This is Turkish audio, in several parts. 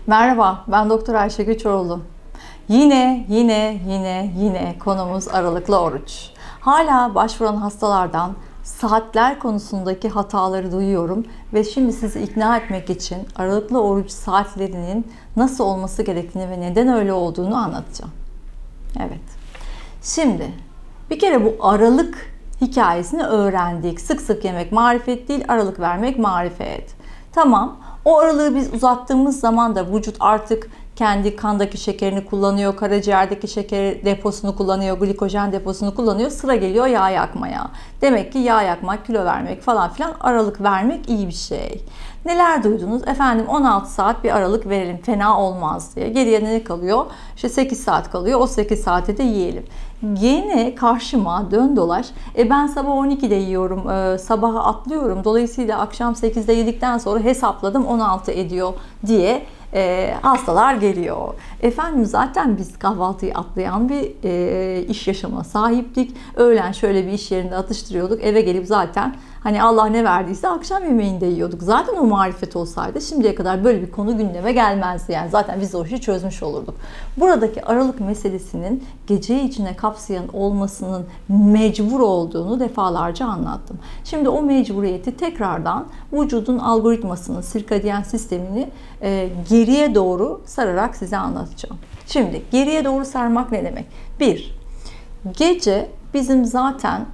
Merhaba, ben Doktor Ayşe Güçoğlu. Yine konumuz aralıklı oruç. Hala başvuran hastalardan saatler konusundaki hataları duyuyorum ve şimdi sizi ikna etmek için aralıklı oruç saatlerinin nasıl olması gerektiğini ve neden öyle olduğunu anlatacağım. Evet. Şimdi bir kere bu aralık hikayesini öğrendik. Sık sık yemek marifet değil, aralık vermek marifet. Tamam. O aralığı biz uzattığımız zaman da vücut artık kendi kandaki şekerini kullanıyor, karaciğerdeki şeker deposunu kullanıyor, glikojen deposunu kullanıyor. Sıra geliyor yağ yakmaya. Demek ki yağ yakmak, kilo vermek falan filan, aralık vermek iyi bir şey. Neler duydunuz? Efendim 16 saat bir aralık verelim, fena olmaz diye. Geriye ne kalıyor? İşte 8 saat kalıyor. O 8 saate de yiyelim. Yine karşıma dön dolaş. Ben sabah 12'de yiyorum, sabaha atlıyorum. Dolayısıyla akşam 8'de yedikten sonra hesapladım 16 ediyor diye hastalar geliyor. Efendim zaten biz kahvaltıyı atlayan bir iş yaşamına sahiptik. Öğlen şöyle bir iş yerinde atıştırıyorduk. Eve gelip zaten hani Allah ne verdiyse akşam yemeğinde yiyorduk. Zaten o marifet olsaydı şimdiye kadar böyle bir konu gündeme gelmezdi. Yani zaten biz o işi çözmüş olurduk. Buradaki aralık meselesinin geceyi içine kapsayan olmasının mecbur olduğunu defalarca anlattım. Şimdi o mecburiyeti tekrardan vücudun algoritmasını, sirkadiyen sistemini geriye doğru sararak size anlatacağım. Şimdi geriye doğru sarmak ne demek? Gece bizim zaten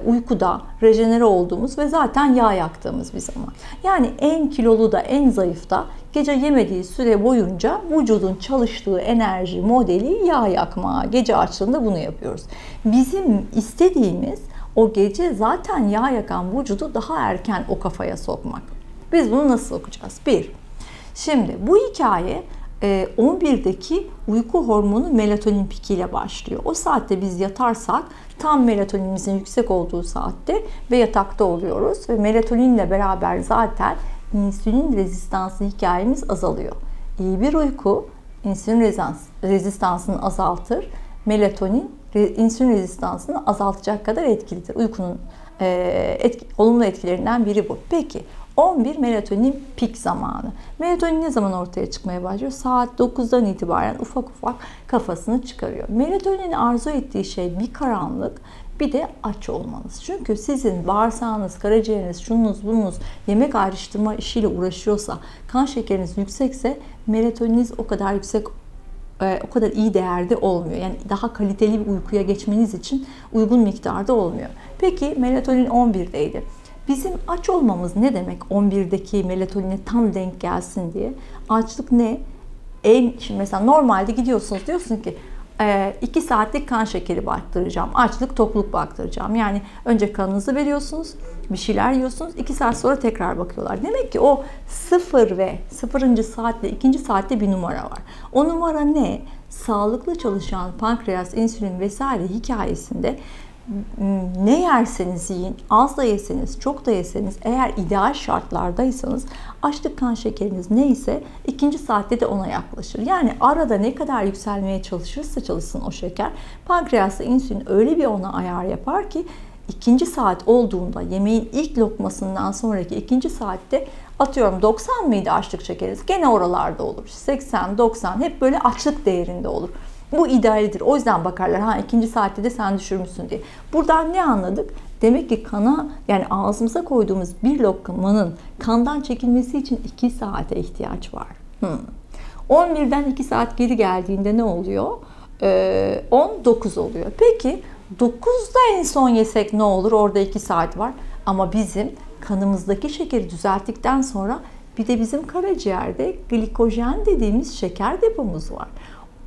uykuda rejenere olduğumuz ve zaten yağ yaktığımız bir zaman. Yani en kilolu da en zayıf da gece yemediği süre boyunca vücudun çalıştığı enerji modeli yağ yakma. Gece açlığında bunu yapıyoruz. Bizim istediğimiz o gece zaten yağ yakan vücudu daha erken o kafaya sokmak. Biz bunu nasıl sokacağız? Şimdi bu hikaye 11'deki uyku hormonu melatonin pikiyle başlıyor. O saatte biz yatarsak tam melatoninimizin yüksek olduğu saatte ve yatakta oluyoruz. Ve melatoninle beraber zaten insülin rezistansı hikayemiz azalıyor. İyi bir uyku insülin rezistansını azaltır. Melatonin insülin rezistansını azaltacak kadar etkilidir. Uykunun olumlu etkilerinden biri bu. Peki 11 melatonin pik zamanı. Melatonin ne zaman ortaya çıkmaya başlıyor? Saat 9'dan itibaren ufak ufak kafasını çıkarıyor. Melatoninin arzu ettiği şey bir karanlık, bir de aç olmanız. Çünkü sizin bağırsağınız, karaciğeriniz, şununuz bununuz yemek ayrıştırma işiyle uğraşıyorsa, kan şekeriniz yüksekse melatoniniz o kadar yüksek, o kadar iyi değerde olmuyor. Yani daha kaliteli bir uykuya geçmeniz için uygun miktarda olmuyor. Peki melatonin 11'deydi. Bizim aç olmamız ne demek? 11'deki melatonine tam denk gelsin diye. Açlık ne? Şimdi mesela normalde gidiyorsunuz, diyorsun ki 2 saatlik kan şekeri baktıracağım. Açlık, tokluk baktıracağım. Yani önce kanınızı veriyorsunuz, bir şeyler yiyorsunuz. 2 saat sonra tekrar bakıyorlar. Demek ki o 0 ve 0. saatle 2. saatte bir numara var. O numara ne? Sağlıklı çalışan pankreas, insülin vesaire hikayesinde ne yerseniz yiyin, az da yeseniz, çok da yeseniz, eğer ideal şartlardaysanız açlık kan şekeriniz neyse 2. saatte de ona yaklaşır. Yani arada ne kadar yükselmeye çalışırsa çalışsın o şeker, pankreasla insülin öyle bir ona ayar yapar ki 2. saat olduğunda yemeğin ilk lokmasından sonraki 2. saatte atıyorum 90 mıydı açlık şekeriniz? Gene oralarda olur. 80, 90 hep böyle açlık değerinde olur. Bu idealidir. O yüzden bakarlar 2. saatte de sen düşürmüşsün diye. Buradan ne anladık? Demek ki kana, yani ağzımıza koyduğumuz bir lokmanın kandan çekilmesi için 2 saate ihtiyaç var. 11'den 2 saat geri geldiğinde ne oluyor? 19 oluyor. Peki 9'da en son yesek ne olur? Orada 2 saat var. Ama bizim kanımızdaki şekeri düzelttikten sonra bir de bizim karaciğerde glikojen dediğimiz şeker depomuz var.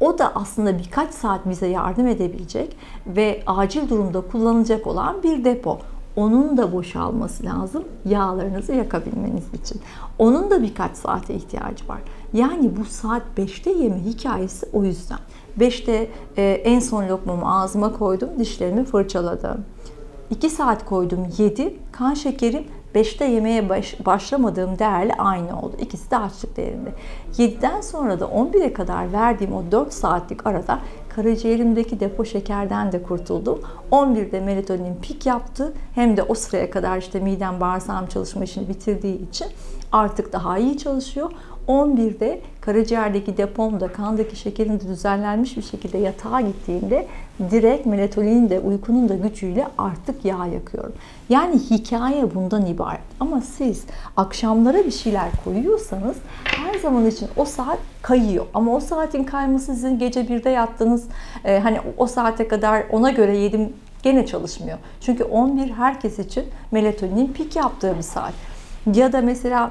O da aslında birkaç saat bize yardım edebilecek ve acil durumda kullanılacak olan bir depo. Onun da boşalması lazım yağlarınızı yakabilmeniz için. Onun da birkaç saate ihtiyacı var. Yani bu saat 5'te yeme hikayesi o yüzden. 5'te en son lokmamı ağzıma koydum, dişlerimi fırçaladım. 2 saat koydum, 7. Kan şekerim 5'te yemeye başlamadığım değerle aynı oldu. İkisi de açlık değerinde. 7'den sonra da 11'e kadar verdiğim o 4 saatlik arada karaciğerimdeki depo şekerden de kurtuldum. 11'de melatonin pik yaptı. Hem de o sıraya kadar işte midem, bağırsağım çalışma işini bitirdiği için artık daha iyi çalışıyor. 11'de karaciğerdeki depomda, kandaki şekerim de düzenlenmiş bir şekilde yatağa gittiğimde direkt melatoninin de uykunun da gücüyle artık yağ yakıyorum. Yani hikaye bundan ibaret. Ama siz akşamlara bir şeyler koyuyorsanız her zaman için o saat kayıyor. Ama o saatin kayması sizin gece 1'de yattığınız, hani o saate kadar ona göre yedim gene çalışmıyor. Çünkü 11 herkes için melatoninin pik yaptığı bir saat. Ya da mesela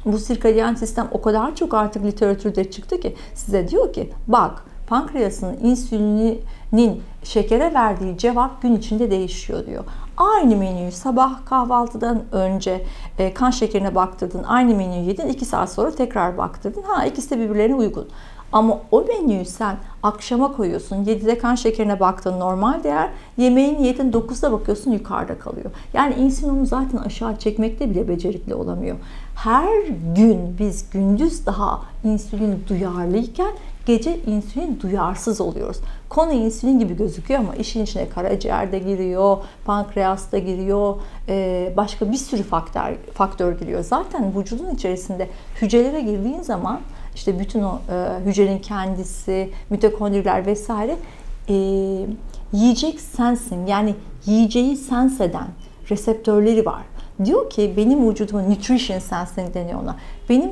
bu sirkadiyen sistem o kadar çok artık literatürde çıktı ki size diyor ki bak, pankreasın insülinin şekere verdiği cevap gün içinde değişiyor diyor. Aynı menüyü sabah kahvaltıdan önce kan şekerine baktırdın, aynı menüyü yedin, 2 saat sonra tekrar baktırdın. İkisi de birbirlerine uygun. Ama o menüyü sen akşama koyuyorsun. 7'de kan şekerine baktın, normal değer. Yemeğini yedin, 9'da bakıyorsun yukarıda kalıyor. Yani insülin onu zaten aşağı çekmekte bile becerikli olamıyor. Her gün biz gündüz daha insülin duyarlıyken gece insülin duyarsız oluyoruz. Konu insülin gibi gözüküyor ama işin içine karaciğer de giriyor, pankreas da giriyor, başka bir sürü faktör giriyor. Zaten vücudun içerisinde hücrelere girdiğin zaman işte bütün o hücrenin kendisi, mitokondriler vesaire yiyecek sensing, yani yiyeceği sense eden reseptörleri var. Diyor ki benim vücudumun nutrition sensing deniyor ona. Benim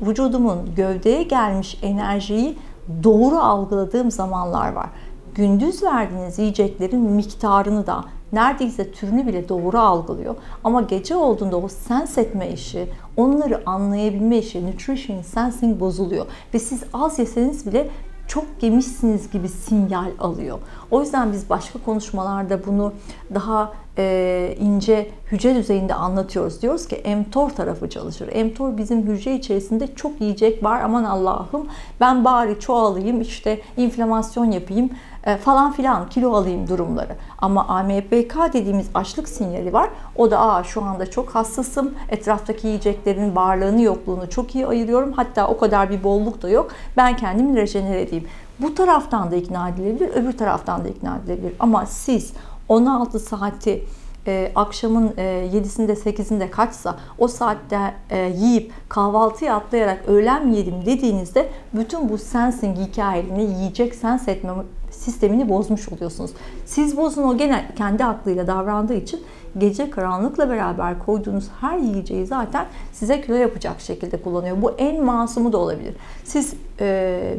vücudumun gövdeye gelmiş enerjiyi doğru algıladığım zamanlar var. Gündüz verdiğiniz yiyeceklerin miktarını da neredeyse türünü bile doğru algılıyor. Ama gece olduğunda o sens etme işi, onları anlayabilme işi, nutrition sensing bozuluyor. Ve siz az yeseniz bile çok yemişsiniz gibi sinyal alıyor. O yüzden biz başka konuşmalarda bunu daha ince hücre düzeyinde anlatıyoruz. Diyoruz ki mTOR tarafı çalışır. mTOR bizim hücre içerisinde çok yiyecek var. Aman Allah'ım ben bari çoğalayım, işte inflamasyon yapayım falan filan, kilo alayım durumları. Ama AMPK dediğimiz açlık sinyali var. O da şu anda çok hassasım. Etraftaki yiyeceklerin varlığını yokluğunu çok iyi ayırıyorum. Hatta o kadar bir bolluk da yok. Ben kendimi rejenere edeyim. Bu taraftan da ikna edilebilir, öbür taraftan da ikna edilebilir. Ama siz 16 saati akşamın 7'sinde 8'inde kaçsa o saatte yiyip kahvaltıya atlayarak öğlen mi yedim dediğinizde bütün bu sensing hikayelerini, yiyecek sens etme sistemini bozmuş oluyorsunuz. Siz bozun, o gene kendi aklıyla davrandığı için gece karanlıkla beraber koyduğunuz her yiyeceği zaten size kilo yapacak şekilde kullanıyor. Bu en masumu da olabilir. Siz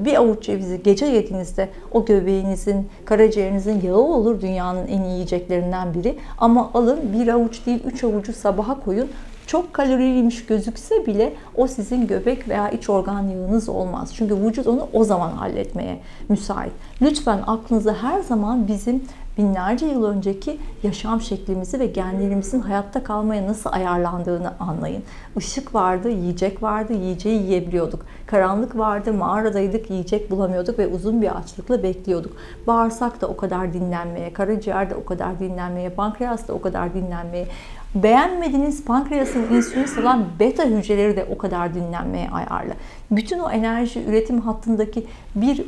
bir avuç cevizi gece yediğinizde o göbeğinizin, karaciğerinizin yağı olur, dünyanın en iyi yiyeceklerinden biri. Ama alın bir avuç değil 3 avucu sabaha koyun. Çok kaloriliymiş gözükse bile o sizin göbek veya iç organ yağınız olmaz. Çünkü vücut onu o zaman halletmeye müsait. Lütfen aklınıza her zaman bizim binlerce yıl önceki yaşam şeklimizi ve genlerimizin hayatta kalmaya nasıl ayarlandığını anlayın. Işık vardı, yiyecek vardı, yiyeceği yiyebiliyorduk. Karanlık vardı, mağaradaydık, yiyecek bulamıyorduk ve uzun bir açlıkla bekliyorduk. Bağırsak da o kadar dinlenmeye, karaciğer de o kadar dinlenmeye, pankreas da o kadar dinlenmeye, beğenmediğiniz pankreasın insülin salan beta hücreleri de o kadar dinlenmeye ayarlı. Bütün o enerji üretim hattındaki bir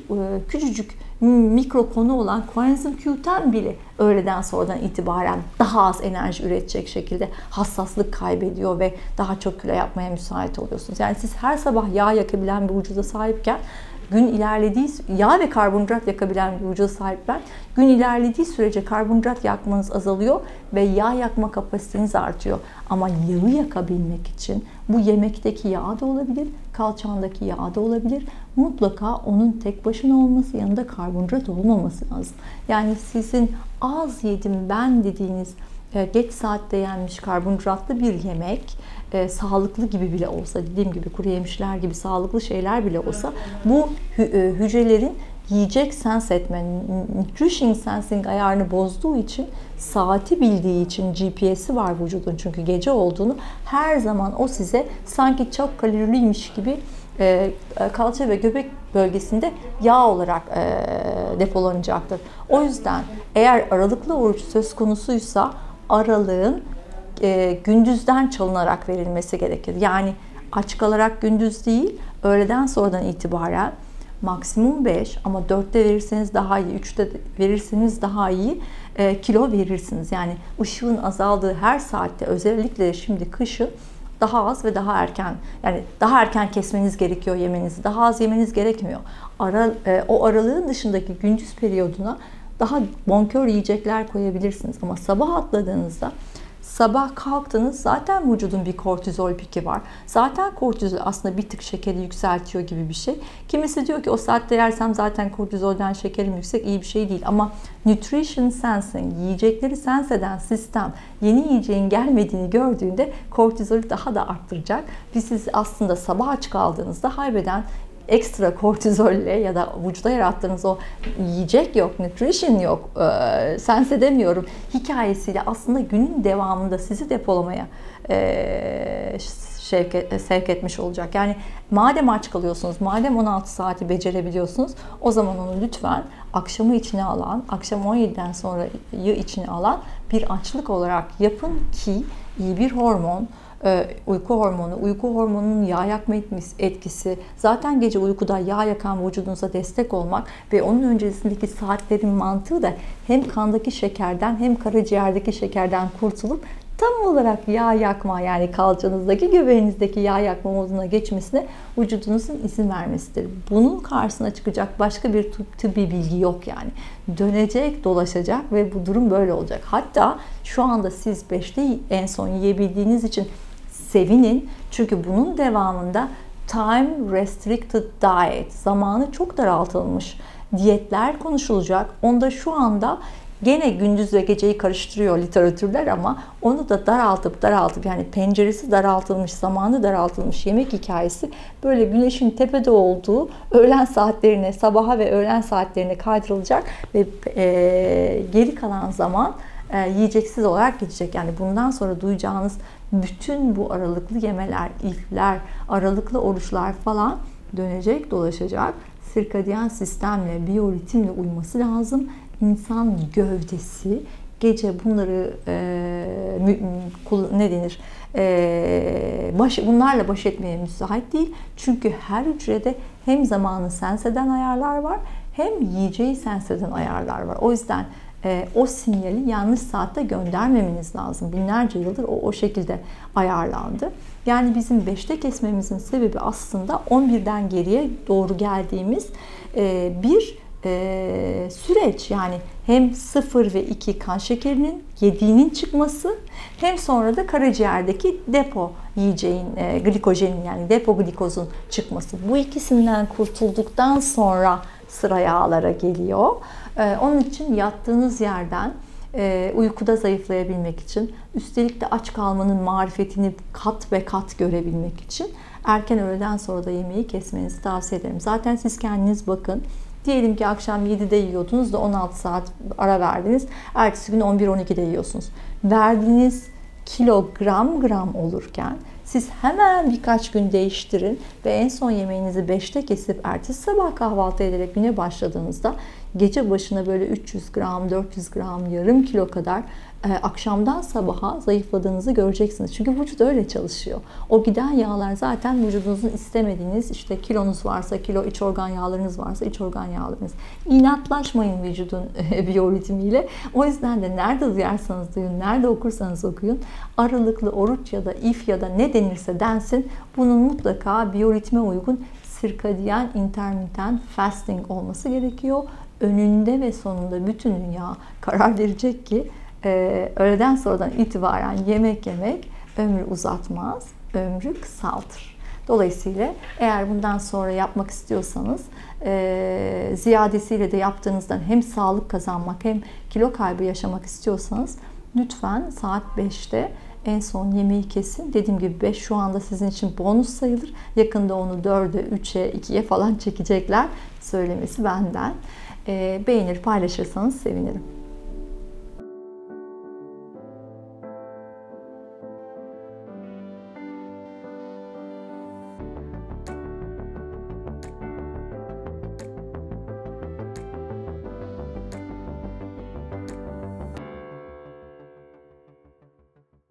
küçücük mikro konu olan koenzim Q10 bile öğleden sonradan itibaren daha az enerji üretecek şekilde hassaslık kaybediyor ve daha çok kilo yapmaya müsait oluyorsunuz. Yani siz her sabah yağ yakabilen bir vücuda sahipken, gün ilerlediği, yağ ve karbonhidrat yakabilen bir vücuda sahipler, gün ilerlediği sürece karbonhidrat yakmanız azalıyor ve yağ yakma kapasiteniz artıyor. Ama yağı yakabilmek için bu yemekteki yağ da olabilir, kalçandaki yağ da olabilir. Mutlaka onun tek başına olması, yanında karbonhidrat olmaması lazım. Yani sizin az yedim ben dediğiniz geç saatte yenmiş karbonhidratlı bir yemek, sağlıklı gibi bile olsa, dediğim gibi kuru yemişler gibi sağlıklı şeyler bile olsa, bu hücrelerin yiyecek sens etme, nutrition sensing ayarını bozduğu için, saati bildiği için, GPS'i var vücudun çünkü gece olduğunu, her zaman o size sanki çok kaloriliymiş gibi kalça ve göbek bölgesinde yağ olarak depolanacaktır. O yüzden eğer aralıklı oruç söz konusuysa aralığın gündüzden çalınarak verilmesi gerekir. Yani aç kalarak gündüz değil, öğleden sonradan itibaren maksimum 5 ama 4'te verirseniz daha iyi, 3'te verirseniz daha iyi kilo verirsiniz. Yani ışığın azaldığı her saatte, özellikle şimdi kışın daha az ve daha erken, yani daha erken kesmeniz gerekiyor yemenizi. Daha az yemeniz gerekmiyor. O aralığın dışındaki gündüz periyoduna daha bonkör yiyecekler koyabilirsiniz. Ama sabah atladığınızda, sabah kalktınız, zaten vücudun bir kortizol piki var. Zaten kortizol aslında bir tık şekeri yükseltiyor gibi bir şey. Kimisi diyor ki o saatte yersem zaten kortizolden şekerim yüksek, iyi bir şey değil. Ama nutrition sensing, yiyecekleri sense eden sistem yeni yiyeceğin gelmediğini gördüğünde kortizolü daha da arttıracak. Ve siz aslında sabah aç kaldığınızda haybeden ekstra kortizolle ya da vücuda yarattığınız o yiyecek yok, nutrition yok, sense edemiyorum hikayesiyle aslında günün devamında sizi depolamaya sevk etmiş olacak. Yani madem aç kalıyorsunuz, madem 16 saati becerebiliyorsunuz, o zaman onu lütfen akşamı içine alan, akşam 17'den sonrayı içine alan bir açlık olarak yapın ki iyi bir hormon, uyku hormonunun yağ yakma etkisi, zaten gece uykuda yağ yakan vücudunuza destek olmak ve onun öncesindeki saatlerin mantığı da hem kandaki şekerden hem karaciğerdeki şekerden kurtulup tam olarak yağ yakma, yani kalçanızdaki, göbeğinizdeki yağ yakma moduna geçmesine vücudunuzun izin vermesidir. Bunun karşısına çıkacak başka bir tıbbi bilgi yok yani. Dönecek, dolaşacak ve bu durum böyle olacak. Hatta şu anda siz 5'te en son yiyebildiğiniz için sevinin. Çünkü bunun devamında time restricted diet, zamanı çok daraltılmış diyetler konuşulacak. Onda şu anda gene gündüz ve geceyi karıştırıyor literatürler ama onu da daraltıp yani penceresi daraltılmış, zamanı daraltılmış yemek hikayesi böyle güneşin tepede olduğu öğlen saatlerine, sabaha ve öğlen saatlerine kaydırılacak ve geri kalan zaman yiyeceksiz olarak geçecek. Yani bundan sonra duyacağınız bütün bu aralıklı yemeler, ifler, aralıklı oruçlar falan dönecek, dolaşacak. Sirkadiyen sistemle, biyoritimle uyması lazım. İnsan gövdesi gece bunları bunlarla baş etmeye müsait değil. Çünkü her hücrede hem zamanı sense eden ayarlar var, hem yiyeceği sense eden ayarlar var. O yüzden o sinyali yanlış saatte göndermemeniz lazım. Binlerce yıldır o şekilde ayarlandı. Yani bizim 5'te kesmemizin sebebi aslında 11'den geriye doğru geldiğimiz bir süreç. Yani hem 0 ve 2 kan şekerinin, yediğinin çıkması, hem sonra da karaciğerdeki depo yiyeceğin, glikojenin yani depo glikozun çıkması. Bu ikisinden kurtulduktan sonra sıra yağlara geliyor. Onun için yattığınız yerden uykuda zayıflayabilmek için, üstelik de aç kalmanın marifetini kat ve kat görebilmek için erken öğleden sonra da yemeği kesmenizi tavsiye ederim. Zaten siz kendiniz bakın. Diyelim ki akşam 7'de yiyordunuz da 16 saat ara verdiniz. Ertesi gün 11-12'de yiyorsunuz. Verdiğiniz kilo gram olurken siz hemen birkaç gün değiştirin ve en son yemeğinizi 5'te kesip ertesi sabah kahvaltı ederek güne başladığınızda gece başına böyle 300 gram, 400 gram, yarım kilo kadar akşamdan sabaha zayıfladığınızı göreceksiniz. Çünkü vücut öyle çalışıyor. O giden yağlar zaten vücudunuzun istemediğiniz, işte kilonuz varsa kilo, iç organ yağlarınız varsa iç organ yağlarınız. İnatlaşmayın vücudun biyoritmiyle. O yüzden de nerede duyarsanız duyun, nerede okursanız okuyun, aralıklı oruç ya da if ya da ne denirse densin, bunun mutlaka biyoritme uygun sirkadiyen intermittent fasting olması gerekiyor. Önünde ve sonunda bütün dünya karar verecek ki öğleden sonradan itibaren yemek ömrü uzatmaz, ömrü kısaltır. Dolayısıyla eğer bundan sonra yapmak istiyorsanız, ziyadesiyle de yaptığınızdan hem sağlık kazanmak hem kilo kaybı yaşamak istiyorsanız lütfen saat 5'te en son yemeği kesin. Dediğim gibi 5 şu anda sizin için bonus sayılır. Yakında onu 4'e, 3'e, 2'ye falan çekecekler. Söylemesi benden. Beğenir, paylaşırsanız sevinirim.